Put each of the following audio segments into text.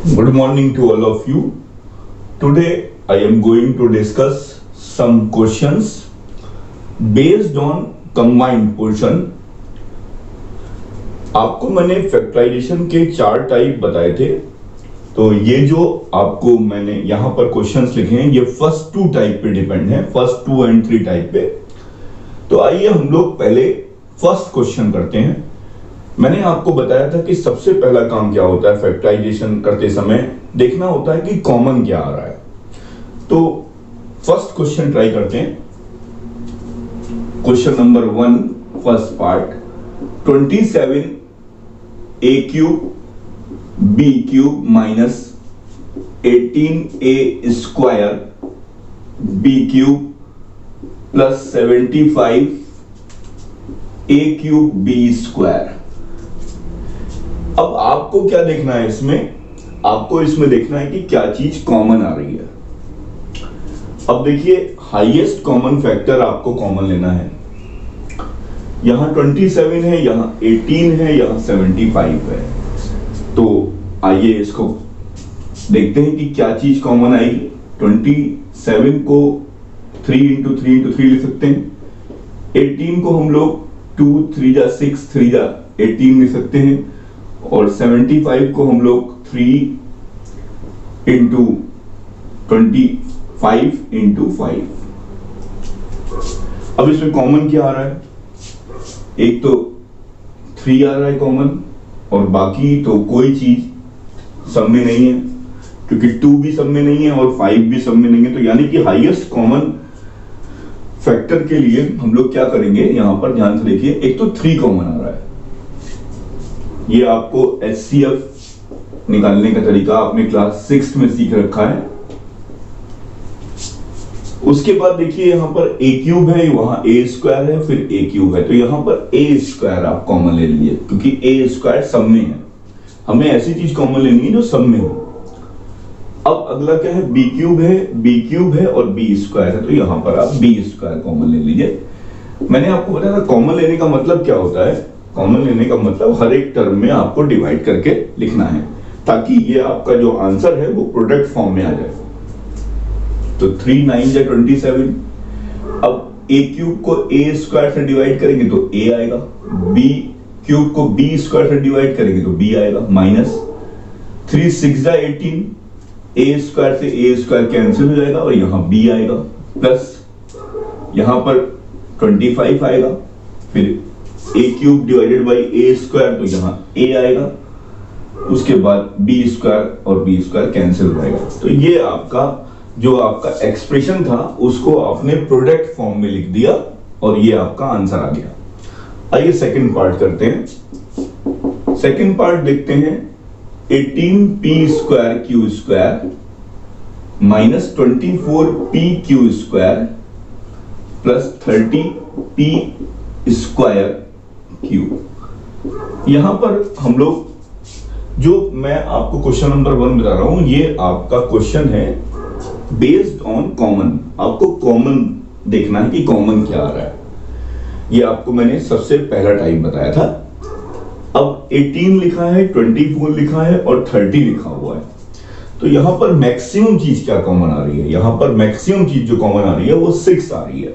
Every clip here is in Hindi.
Good morning to all of you. Today I am going to discuss some questions based on combined portion. आपको मैंने फैक्टराइजेशन के 4 टाइप बताए थे, तो ये जो आपको मैंने यहाँ पर क्वेश्चंस लिखे हैं ये फर्स्ट 2 टाइप पे डिपेंड है, फर्स्ट 2 and 3 टाइप पे। तो आइए हम लोग पहले फर्स्ट क्वेश्चन करते हैं। मैंने आपको बताया था कि सबसे पहला काम क्या होता है फैक्टराइजेशन करते समय, देखना होता है कि कॉमन क्या आ रहा है। तो फर्स्ट क्वेश्चन ट्राई करते हैं। Question number 1 first part, 27 a cube b cube minus 18a square b cube plus 75 a cube b square. अब आपको क्या देखना है इसमें, आपको इसमें देखना है कि क्या चीज कॉमन आ रही है। अब देखिए हाईएस्ट कॉमन फैक्टर आपको कॉमन लेना है। यहां 27 है, यहां 18 है, यहां 75 है। तो आइए इसको देखते हैं कि क्या चीज कॉमन आएगी। 27 को 3 into 3 into 3 लिख सकते हैं। 18 को हम लोग 2 3 जा 6 3 जा 18 लिख सकते हैं। और 75 को हम लोग 3 into 25 into 5। अब इसमें कॉमन क्या आ रहा है, एक तो 3 आ रहा है कॉमन, और बाकी तो कोई चीज सब में नहीं है, क्योंकि 2 भी सब में नहीं है और 5 भी सब में नहीं है। तो यानी कि हाईएस्ट कॉमन फैक्टर के लिए हम लोग क्या करेंगे, यहां पर ध्यान से देखिए, एक तो 3 कॉमन आ रहा है। ये आपको HCF निकालने का तरीका आपने क्लास 6 में सीख रखा है। उसके बाद देखिए यहां पर a क्यूब है, वहां a स्क्वायर है, फिर a क्यूब है। तो यहां पर a स्क्वायर आप कॉमन ले लीजिए, क्योंकि a स्क्वायर सब में है। हमें ऐसी चीज कॉमन लेनी है जो सब में हो। अब अगला क्या है, b क्यूब है और b स्क्वायर है। तो यहां पर आप b स्क्वायर कॉमन ले लीजिए। मैंने आपको बताया था कॉमन लेने का मतलब क्या होता है। कॉमन लेने का मतलब हर एक टर्म में आपको डिवाइड करके लिखना है, ताकि ये आपका जो आंसर है वो प्रोडक्ट फॉर्म में आ जाए। तो 3 9 जा 27। अब a क्यूब को a स्क्वायर से डिवाइड करेंगे तो a आएगा, b क्यूब को b स्क्वायर से डिवाइड करेंगे तो b आएगा, माइनस 3 6 जा 18, a स्क्वायर से a स्क्वायर कैंसिल हो जाएगा और यहां b आएगा, प्लस यहां पर 25 आएगा, फिर a cube divided by a square, तो यहाँ a आएगा, उसके बाद b स्क्वायर और b स्क्वायर कैंसिल हो जाएगा। तो ये आपका जो आपका एक्सप्रेशन था उसको आपने प्रोडक्ट फॉर्म में लिख दिया और ये आपका आंसर आ गया। आइए सेकंड पार्ट करते हैं। सेकंड पार्ट देखते हैं, 18p square Q square minus 24p Q square plus 30p square cube. यहां पर हम लोग जो मैं आपको क्वेश्चन नंबर 1 बता रहा हूं, ये आपका क्वेश्चन है बेस्ड ऑन कॉमन। आपको कॉमन देखना है कि कॉमन क्या आ रहा है। ये आपको मैंने सबसे पहला टाइप बताया था। अब 18 लिखा है, 24 लिखा है और 30 लिखा हुआ है। तो यहां पर मैक्सिमम चीज क्या कॉमन आ रही है, यहां पर मैक्सिमम चीज जो कॉमन आ रही है वो 6 आ रही है,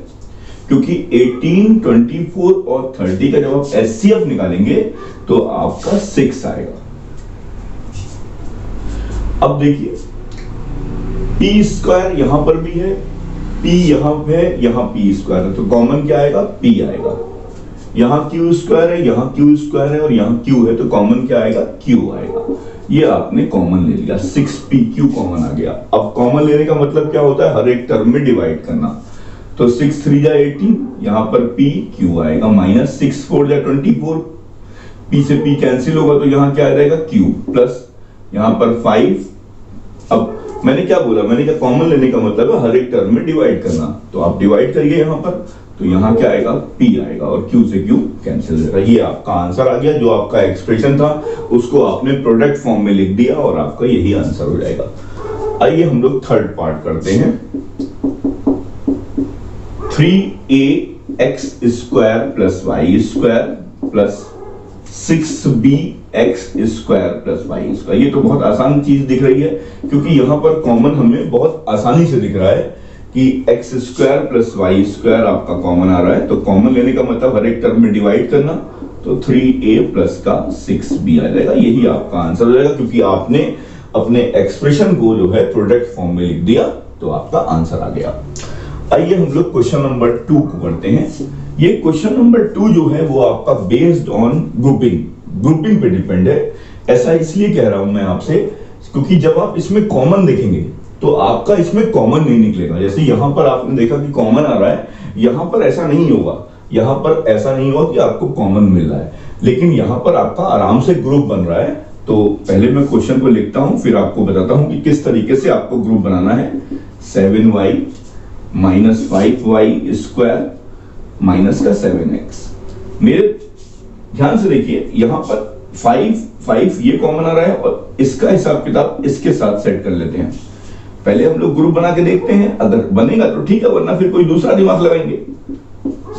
क्योंकि 18, 24 और 30 का जब आप HCF निकालेंगे तो आपका 6 आएगा। अब देखिए p स्क्वायर यहां पर भी है, p यहां है, यहां p स्क्वायर है, तो कॉमन क्या आएगा, p आएगा। यहां q स्क्वायर है, यहां q स्क्वायर है और यहां q है, तो कॉमन क्या आएगा, q आएगा। ये आपने कॉमन ले लिया, 6pq कॉमन आ गया। अब कॉमन लेने का मतलब क्या होता है, हर एक टर्म में डिवाइड करना। तो 6 3 जा 18, यहां पर p q आएगा, माइनस 6 4 जा 24, p से p कैंसिल होगा तो यहां क्या आ जाएगा, q, प्लस यहां पर 5। अब मैंने क्या बोला, मैंने क्या कॉमन लेने का मतलब है हर एक टर्म में डिवाइड करना। तो आप डिवाइड करिए यहां पर, तो यहां क्या आएगा, p आएगा और q से q कैंसिल हो जाएगा। ये आपका आंसर आ गया। जो आपका एक्सप्रेशन था उसको आपने प्रोडक्ट फॉर्म में लिख दिया और आपका यही आंसर हो जाएगा। आइए हम लोग थर्ड पार्ट करते हैं। 3ax square plus y square plus 6b x square plus y square. ये तो बहुत आसान चीज दिख रही है क्योंकि यहाँ पर कॉमन हमें बहुत आसानी से दिख रहा है कि x square plus y square आपका कॉमन आ रहा है। तो कॉमन लेने का मतलब हर एक टर्म में डिवाइड करना, तो 3a प्लस का 6b आ जाएगा। यही आपका आंसर हो जाएगा क्योंकि आपने अपने एक्सप्रेशन को जो है प्रोडक्ट फॉर्म में लिख दिया, तो आपका आंसर आ गया। आइए हम लोग क्वेश्चन नंबर 2 को करते हैं। ये क्वेश्चन नंबर 2 जो है वो आपका बेस्ड ऑन ग्रुपिंग पे डिपेंड है। ऐसा इसलिए कह रहा हूं मैं आपसे क्योंकि जब आप इसमें कॉमन देखेंगे तो आपका इसमें कॉमन नहीं निकलेगा। जैसे यहां पर आपने देखा कि कॉमन आ रहा है, यहां पर ऐसा नहीं होगा, यहां पर ऐसा नहीं होगा कि आपको कॉमन मिल रहा है, लेकिन यहां पर आपका आराम से ग्रुप बन रहा है। तो पहले मैं क्वेश्चन को लिखता हूं, फिर आपको बताता हूं कि किस तरीके से आपको ग्रुप बनाना है। 7y minus 5y square minus का 7x। मेरे ध्यान से देखिए, यहां पर 5 ये कॉमन आ रहा है और इसका हिसाब किताब इसके साथ सेट कर लेते हैं। पहले हम लोग ग्रुप बना के देखते हैं, अगर बनेगा तो ठीक है, वरना फिर कोई दूसरा दिमाग लगाएंगे।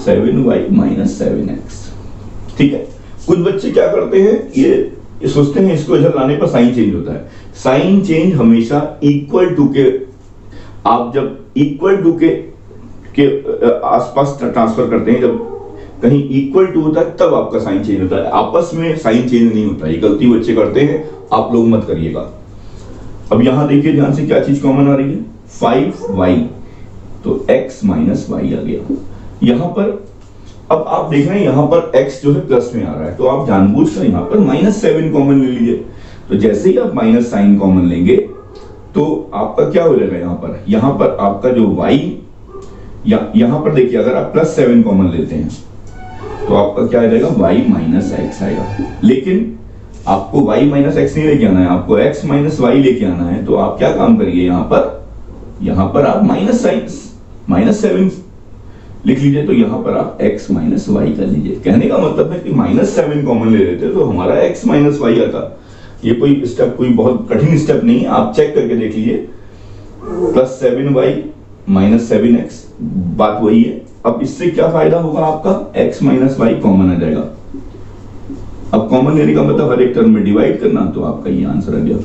7y माइनस 7x, ठीक है। कुछ बच्चे क्या करते हैं, ये सोचते हैं इसको इधर लाने पर साइन चेंज होता है। साइन चेंज हमेशा इक्वल टू के, आप जब इक्वल टू के आसपास ट्रांसफर करते हैं, जब कहीं इक्वल टू होता है तब आपका साइन चेंज होता है, आपस में साइन चेंज नहीं होता। ये गलती बच्चे करते हैं, आप लोग मत करिएगा। अब यहां देखिए ध्यान से, क्या चीज कॉमन आ रही है, 5y, तो x माइनस वाई आ गया। यहां पर अब आप देख रहे हैं यहां पर x जो है प्लस में आ रहा है, तो आप जानबूझकर यहां पर -7 कॉमन ले लीजिए। तो जैसे ही आप माइनस साइन कॉमन लेंगे तो आपका क्या हो जाएगा, यहां पर आपका जो y, यहां पर देखिए अगर आप +7 कॉमन लेते हैं तो आपका क्या आ जाएगा, y माइनस एक्स आएगा। लेकिन आपको y माइनस एक्स नहीं लेके आना है, आपको x माइनस वाई लेके आना है। तो आप क्या काम करिए, यहां पर आप -7 लिख लीजिए, तो यहां पर आप x माइनस वाई कर लीजिए। कहने का मतलब है कि -7 कॉमन ले लेते तो हमारा x माइनस वाई आता। ये कोई स्टेप, कोई बहुत कठिन स्टेप नहीं है, आप चेक करके देख लीजिए। +7y माइनस 7x, बात वही है। अब इससे क्या फायदा होगा आपका, x माइनस वाई कॉमन आ जाएगा। अब कॉमन लेने का मतलब हर एक टर्म में डिवाइड करना, तो आपका ये आंसर आ गया।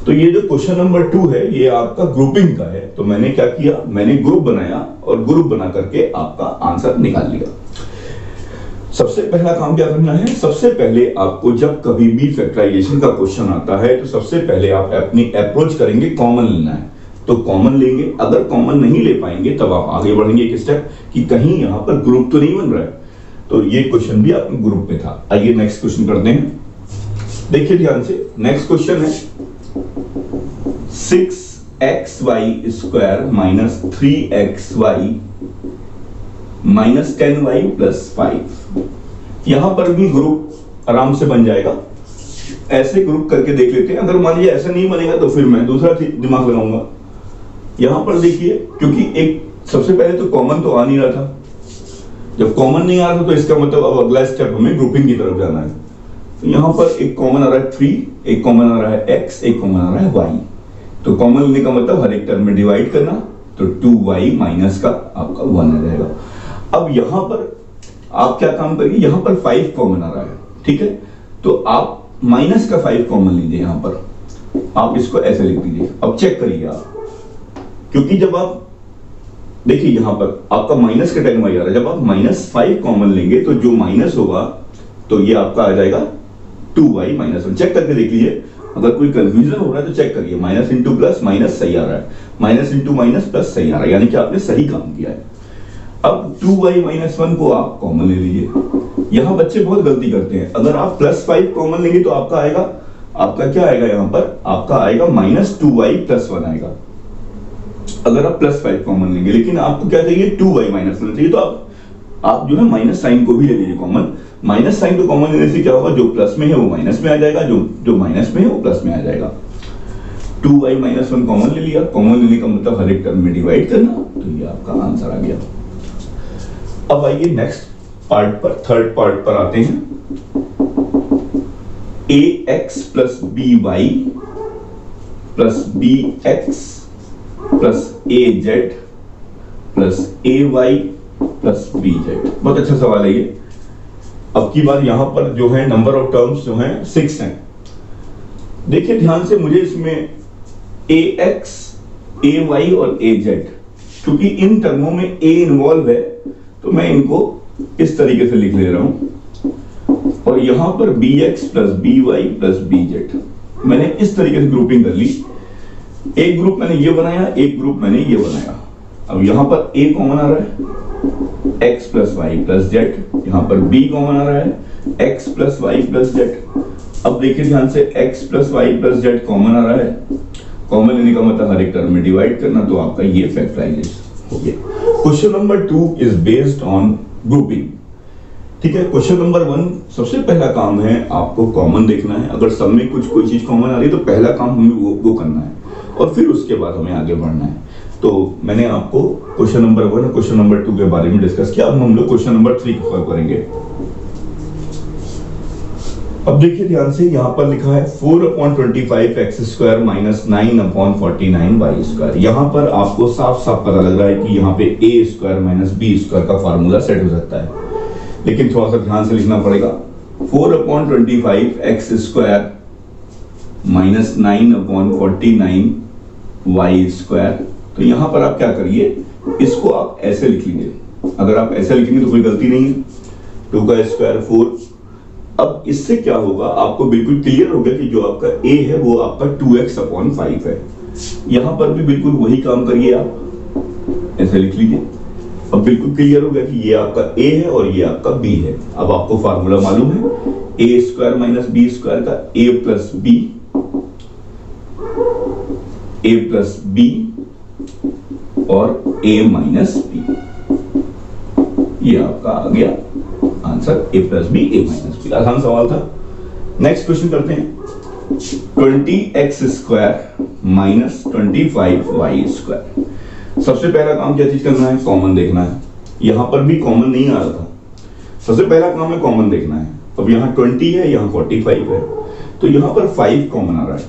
तो ये जो क्वेश्चन नंबर 2 है ये आपका ग्रुपिंग का है। तो मैंने क्या किया, मैंने ग्रुप बनाया और ग्रुप बना करके आपका आंसर निकाल लिया। सबसे पहला काम क्या करना है, सबसे पहले आपको जब कभी भी फैक्टराइजेशन का क्वेश्चन आता है तो सबसे पहले आप अपनी अप्रोच करेंगे, कॉमन लेना है। तो कॉमन लेंगे, अगर कॉमन नहीं ले पाएंगे तब आप आगे बढ़ेंगे एक स्टेप कि कहीं यहां पर ग्रुप तो नहीं बन रहा है। तो ये क्वेश्चन भी आपके ग्रुप में था। आइए नेक्स्ट क्वेश्चन करते हैं। देखिए ध्यान से, नेक्स्ट क्वेश्चन है 6xy square minus 3xy minus 10y plus 5। यहां पर भी ग्रुप आराम से बन जाएगा। ऐसे ग्रुप करके देख लेते हैं। अगर मान लीजिए ऐसा नहीं बनेगा तो फिर मैं दूसरा दिमाग लगाऊंगा। यहां पर देखिए, क्योंकि एक सबसे पहले तो कॉमन तो आ नहीं रहा था, जब कॉमन नहीं आ रहा था तो इसका मतलब अब अगला स्टेप हमें ग्रुपिंग की तरफ जाना है। तो यहां पर एक कॉमन आ रहा है 3, एक कॉमन आ रहा है x, एक कॉमन आ रहा है y। तो कॉमन लेने का मतलब हर एक टर्म में डिवाइड करना, तो 2y माइनस का आपका 1 आ जाएगा। अब यहां पर आप क्या काम करिए, यहां पर 5 कॉमन आ रहा है, ठीक है, तो आप माइनस का 5 कॉमन लीजिए। यहां पर आप इसको ऐसे लिख दीजिए। अब चेक करिए आप, क्योंकि जब आप देखिए यहां पर आपका माइनस का 10y आ रहा है, जब आप -5 कॉमन लेंगे तो जो माइनस होगा तो ये आपका आ जाएगा 2y माइनस 1। चेक करके देख लीजिए, अगर कोई कंफ्यूजन हो रहा है तो चेक करिए, माइनस इंटू प्लस माइनस सही आ रहा है, माइनस इंटू माइनस प्लस सही आ रहा है, यानी कि आपने सही काम किया है। अब 2y माइनस 1 को आप कॉमन ले लीजिए। यहां बच्चे बहुत गलती करते हैं, अगर आप +5 कॉमन लेंगे तो आपका आएगा, आपका क्या आएगा, यहां पर आपका आएगा -2y प्लस 1 आएगा अगर आप +5 कॉमन लेंगे। लेकिन आपको क्या चाहिए, 2y माइनस 1 चाहिए, तो आप जो है माइनस साइन को भी ले लीजिए कॉमन। माइनस साइन को कॉमन लेने से क्या होगा, जो प्लस में है वो माइनस में आ जाएगा, जो माइनस में है वो प्लस में आ जाएगा। 2y माइनस 1 कॉमन ले लिया। कॉमन लेने का मतलब हर एक टर्म में डिवाइड करना, तो ये आपका आंसर आ गया। अब आइए नेक्स्ट पार्ट पर, थर्ड पार्ट पर आते हैं। ax plus by plus bx plus az plus ay plus bz। बहुत अच्छा सवाल है ये। अब की बार यहां पर जो है नंबर ऑफ टर्म्स जो हैं 6 हैं। देखिए ध्यान से, मुझे इसमें ax, ay और az, क्योंकि इन टर्मों में a इन्वॉल्व है तो मैं इनको इस तरीके से लिख ले रहा हूं, और यहां पर bx plus by plus bz मैंने इस तरीके से ग्रुपिंग कर ली। एक ग्रुप मैंने ये बनाया, एक ग्रुप मैंने ये बनाया। अब यहां पर a कॉमन आ रहा है x plus Y plus Z, यहां पर b कॉमन आ रहा है x plus Y plus Z. अब देखिए ध्यान से, x plus Y plus Z common आ रहा है, कॉमन लेने का मतलब हर एक टर्म में डिवाइड करना, तो आपका ये फैक्टराइजेशन हो गया। Question number 2 is based on grouping. ठीक है, क्वेश्चन नंबर 1 सबसे पहला काम है आपको कॉमन देखना है। अगर सब में कुछ कोई चीज कॉमन आ रही है तो पहला काम हमें वो करना है, और फिर उसके बाद हमें आगे बढ़ना है। तो मैंने आपको क्वेश्चन नंबर 1 और क्वेश्चन नंबर 2 के बारे में डिस्कस किया। अब हम लोग क्वेश्चन नंबर 3 को सॉल्व करेंगे। अब देखिए ध्यान से, यहां पर लिखा है 4/25 x square minus 9/49 y square. यहां पर आपको साफ साफ पता लग रहा है कि यहाँ पे a square minus b square का फार्मूला सेट हो सकता है, लेकिन थोड़ा सा ध्यान से लिखना पड़ेगा। 4/25 x square minus 9/49 y square. तो यहां पर आप क्या करिए, इसको आप ऐसे लिख लीजिए। अगर आप ऐसे लिखेंगे तो कोई गलती नहीं है। 2 का स्क्वायर 4। अब इससे क्या होगा, आपको बिल्कुल क्लियर होगा कि जो आपका a है वो आपका 2x/5 है। यहां पर भी बिल्कुल वही काम करिए, आप ऐसे लिख लीजिए। अब बिल्कुल क्लियर होगा कि ये आपका a है और ये आपका b है। अब आपको फार्मूला मालूम है a square minus b square का, a प्लस b और a माइनस b। ये आपका आ गया answer, a plus b a minus b। आसान सवाल था। नेक्स्ट क्वेश्चन करते हैं। 20x square minus 25y square. सबसे पहला काम क्या चीज करना है, कॉमन देखना है। यहां पर भी कॉमन नहीं आ रहा था, सबसे पहला काम है कॉमन देखना है। अब यहाँ 20 है, यहाँ 45 है, तो यहाँ पर 5 कॉमन आ रहा है।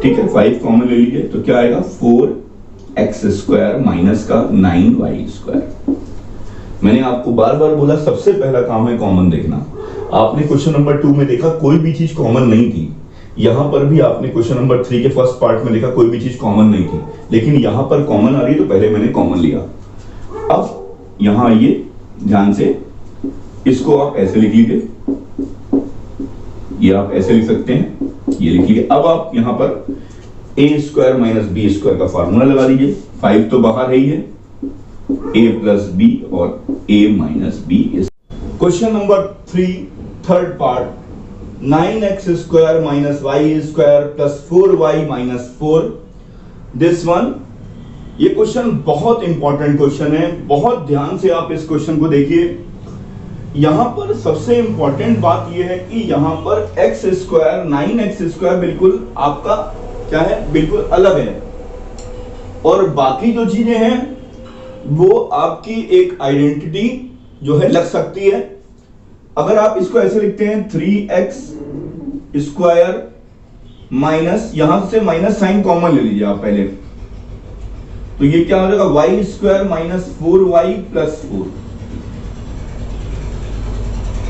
ठीक है, 5 कॉमन ले लीजिए तो क्या आएगा, 4x स्क्वायर माइनस का 9y स्क्वायर। मैंने आपको बार बार बोला सबसे पहला काम है कॉमन देखना। आपने क्वेश्चन नंबर 2 में देखा कोई भी चीज कॉमन नहीं थी, यहां पर भी आपने क्वेश्चन नंबर 3 के फर्स्ट पार्ट में देखा कोई भी चीज कॉमन नहीं थी, लेकिन यहां पर कॉमन आ रही है तो पहले मैंने कॉमन लिया। अब यहां आइए ध्यान से, इसको आप ऐसे लिख लीजिए, ये आप ऐसे लिख सकते हैं, ये लिख लीजिए। अब आप यहां पर a square minus b square का फार्मूला लगा दीजिए। 5 तो बाहर है ही है, a प्लस b और a minus b। Question number 3 third part, 9x square minus y square plus 4y minus 4। This one, ये क्वेश्चन बहुत इंपॉर्टेंट क्वेश्चन है, बहुत ध्यान से आप इस क्वेश्चन को देखिए। यहां पर सबसे इंपॉर्टेंट बात यह है कि यहां पर x स्क्वायर 9x स्क्वायर बिल्कुल आपका क्या है, बिल्कुल अलग है, और बाकी जो चीजें हैं वो आपकी एक आइडेंटिटी जो है लग सकती है। अगर आप इसको ऐसे लिखते हैं 3x स्क्वायर माइनस, यहां से माइनस साइन कॉमन ले लीजिए आप पहले, तो ये क्या हो जाएगा, y square minus 4y plus 4।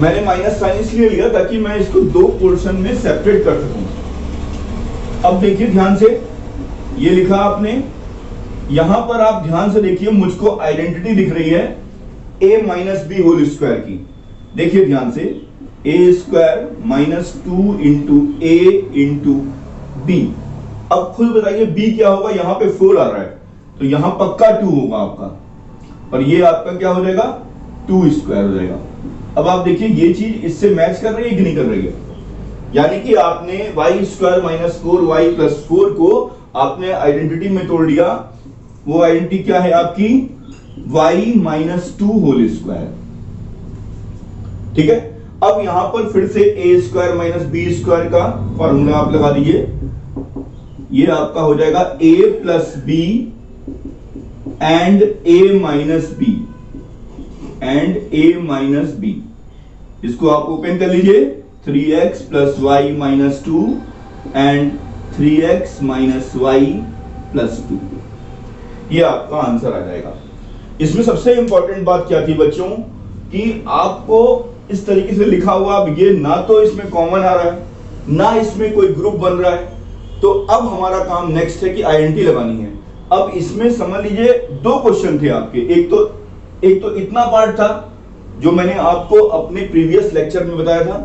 मैंने माइनस साइन इसलिए लिया ताकि मैं इसको दो पोर्शन में सेपरेट कर सकूं। अब देखिए ध्यान से, ये लिखा आपने, यहां पर आप ध्यान से देखिए, मुझको आइडेंटिटी दिख रही है a minus b whole square की। देखिए ध्यान से, a square minus 2 into a into b. अब खुद बताइए b क्या होगा, यहां पे 4 आ रहा है तो यहां पक्का 2 होगा आपका, और ये आपका क्या हो जाएगा, 2 स्क्वायर हो जाएगा। अब आप देखिए ये चीज इससे मैच कर रही है कि नहीं कर रही है, यानी कि आपने y square minus 4y plus 4 को आपने आइडेंटिटी में तोड़ दिया। वो आइडेंटिटी क्या है आपकी, y माइनस 2 होल स्क्वायर। ठीक है, अब यहां पर फिर से a square minus b square का फॉर्मूला आप लगा दीजिए। ये आपका हो जाएगा a plus b and a minus b and a minus b. इसको आप ओपन कर लीजिए, 3x plus y minus 2 and 3x minus y plus 2। ये आपका आंसर आ जाएगा। इसमें सबसे इंपॉर्टेंट बात क्या थी बच्चों, कि आपको इस तरीके से लिखा हुआ, अब ये ना तो इसमें कॉमन आ रहा है ना इसमें कोई ग्रुप बन रहा है। तो अब हमारा काम नेक्स्ट है कि आइडेंटिटी लगानी है। अब इसमें समझ लीजिए दो क्वेश्चन थे आपके, एक तो इतना पार्ट था जो मैंने आपको अपने प्रीवियस लेक्चर में बताया था।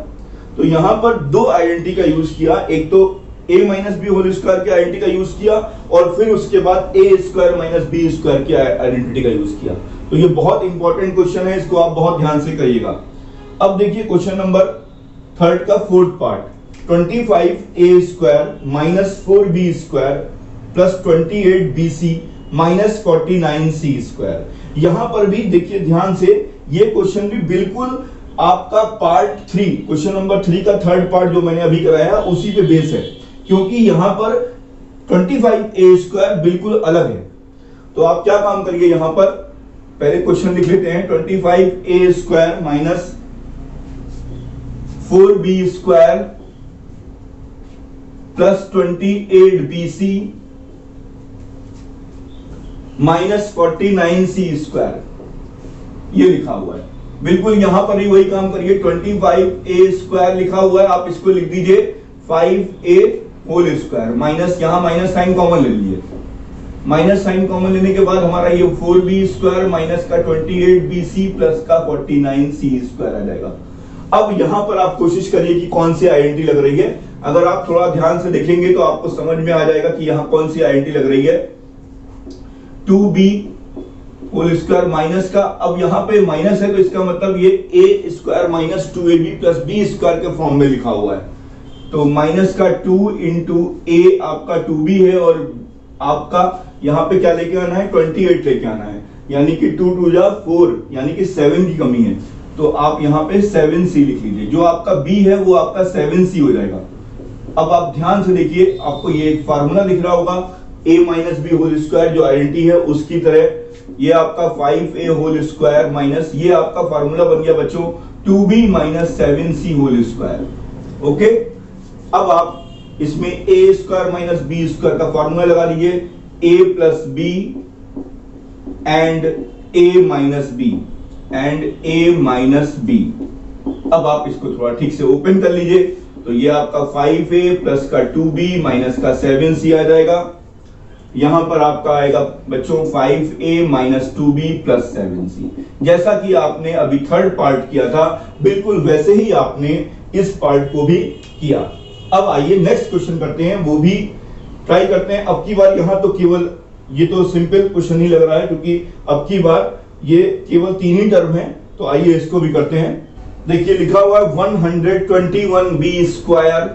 तो यहां पर दो आइडेंटिटी का यूज किया, एक तो a minus b whole square की आइडेंटिटी का यूज किया और फिर उसके बाद a square minus b square की आइडेंटिटी का यूज किया। तो ये बहुत इंपॉर्टेंट क्वेश्चन है, इसको आप बहुत ध्यान से करिएगा। अब देखिए क्वेश्चन नंबर थर्ड का fourth part, 25a square minus 4b square plus 28bc minus 49c square. यहां पर भी देखिए ध्यान से, ये क्वेश्चन भी बिल्कुल आपका पार्ट 3, क्वेश्चन नंबर 3 का थर्ड पार्ट जो मैंने अभी कराया उसी पे बेस है, क्योंकि यहां पर 25a स्क्वायर बिल्कुल अलग है। तो आप क्या काम करिए, यहां पर पहले क्वेश्चन लिख लेते हैं, 25a square minus 4b square plus 28bc minus 49c square, ये लिखा हुआ है। बिल्कुल यहां पर ही वही काम करिए, 25a स्क्वायर लिखा हुआ है, आप इसको लिख दीजिए 5a होल स्क्वायर माइनस, यहां माइनस साइन कॉमन ले लीजिए, माइनस साइन कॉमन लेने के बाद हमारा ये 4b स्क्वायर माइनस का 28bc प्लस का 49c स्क्वायर आ जाएगा। अब यहां पर आप कोशिश करिए कि कौन सी आइडेंटिटी लग रही है। अगर आप थोड़ा ध्यान से देखेंगे तो आपको समझ में आ जाएगा कि यहां कौन सी आइडेंटिटी लग रही है। 2b होल स्क्वायर माइनस का, अब यहां पे माइनस है तो इसका मतलब ये a square minus 2ab plus b square के फॉर्म में लिखा हुआ है। तो माइनस का 2 इंटू a आपका 2b है और आपका यहां पे क्या लेके आना है, 28 लेके आना है, यानी कि 2 2 जा 4, यानी कि 7 की कमी है। तो आप यहां पे 7c लिख लीजिए, जो आपका b है वो आपका 7c हो जाएगा। अब आप ध्यान से देखिए, आपको ये एक फार्मूला दिख रहा होगा, a minus b whole square जो आइडेंटिटी है उसकी तरह ये आपका 5a होल स्क्वायर माइनस, ये आपका फार्मूला बन गया बच्चों 2b minus 7c whole square. Okay, अब आप इसमें a square minus b square का फार्मूला लगा लीजिए, a plus b and a minus b and a minus b। अब आप इसको थोड़ा ठीक से ओपन कर लीजिए, तो ये आपका 5a प्लस का 2b माइनस का 7c आ जाएगा। यहां पर आपका आएगा बच्चों 5a minus 2b plus 7c। जैसा कि आपने अभी थर्ड पार्ट किया था, बिल्कुल वैसे ही आपने इस पार्ट को भी किया। अब आइए नेक्स्ट क्वेश्चन करते हैं, वो भी ट्राई करते हैं। अब की बार यहां तो केवल ये तो सिंपल क्वेश्चन ही लग रहा है, क्योंकि अब की बार ये केवल 3 ही टर्म है। तो आइए इसको भी करते हैं। देखिए लिखा हुआ है 121b स्क्वायर,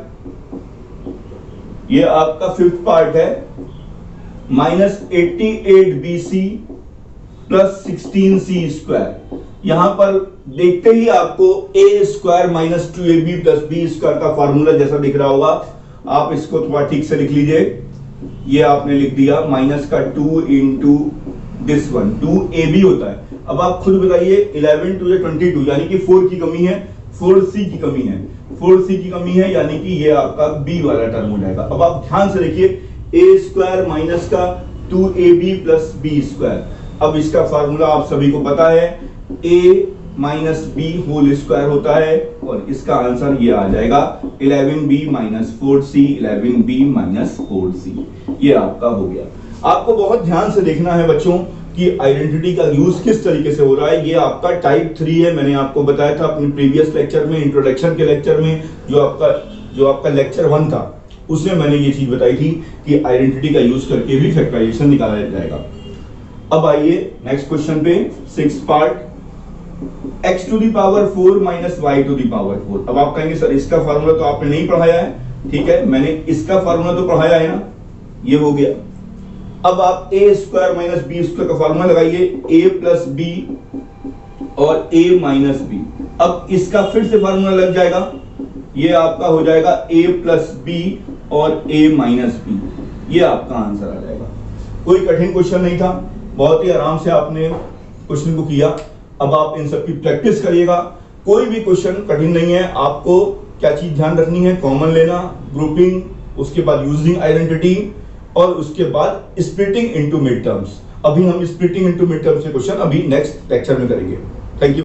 ये आपका फिफ्थ पार्ट है, minus 88bc plus 16c square. यहां पर देखते ही आपको a square minus 2ab plus b square का फॉर्मूला जैसा दिख रहा होगा, आप इसको थोड़ा ठीक से लिख लीजिए। ये आपने लिख दिया माइनस का 2 इंटू दिस वन, 2ab होता है। अब आप खुद बताइए, 11 2 22, यानी कि 4 की कमी है, 4c की कमी है, 4c की कमी है, यानी कि ये आपका b वाला टर्म हो जाएगा। अब आप ध्यान से देखिए, a स्क्वायर माइनस का 2ab प्लस b स्क्वायर। अब इसका फार्मूला आप सभी को पता है, a minus b whole square होता है, और इसका आंसर ये आ जाएगा 11b minus 4c, 11b minus 4c। ये आपका हो गया। आपको बहुत ध्यान से देखना है बच्चों कि आइडेंटिटी का यूज किस तरीके से हो रहा है। ये आपका टाइप 3 है, मैंने आपको बताया था अपने प्रीवियस लेक्चर में, इंट्रोडक्शन के लेक्चर में, जो आपका लेक्चर 1 था, उसमें मैंने ये चीज बताई थी कि आइडेंटिटी का यूज करके भी फैक्टराइजेशन निकाला जाएगा। अब आइए नेक्स्ट क्वेश्चन पे, 6th part, x to the power 4 minus y to the power 4। अब आप कहेंगे सर इसका फार्मूला तो आपने नहीं पढ़ाया है। ठीक है, मैंने इसका फार्मूला तो पढ़ाया है ना, ये हो गया। अब आप a square minus b square का फार्मूला लगाइए, a प्लस b और a माइनस b। अब इसका फिर से फार्मूला लग जाएगा, ये आपका हो जाएगा a प्लस b और a माइनस b। ये आपका आंसर आ जाएगा। कोई कठिन क्वेश्चन नहीं था, बहुत ही आराम से आपने क्वेश्चन को किया। अब आप इन सब की प्रैक्टिस करिएगा। कोई भी क्वेश्चन कठिन नहीं है। आपको क्या चीज ध्यान रखनी है, कॉमन लेना, ग्रुपिंग, उसके बाद यूजिंग आइडेंटिटी, और उसके बाद स्प्लिटिंग इनटू मिड टर्म्स। अभी हम स्प्लिटिंग इनटू मिड टर्म्स के क्वेश्चन अभी नेक्स्ट लेक्चर में करेंगे।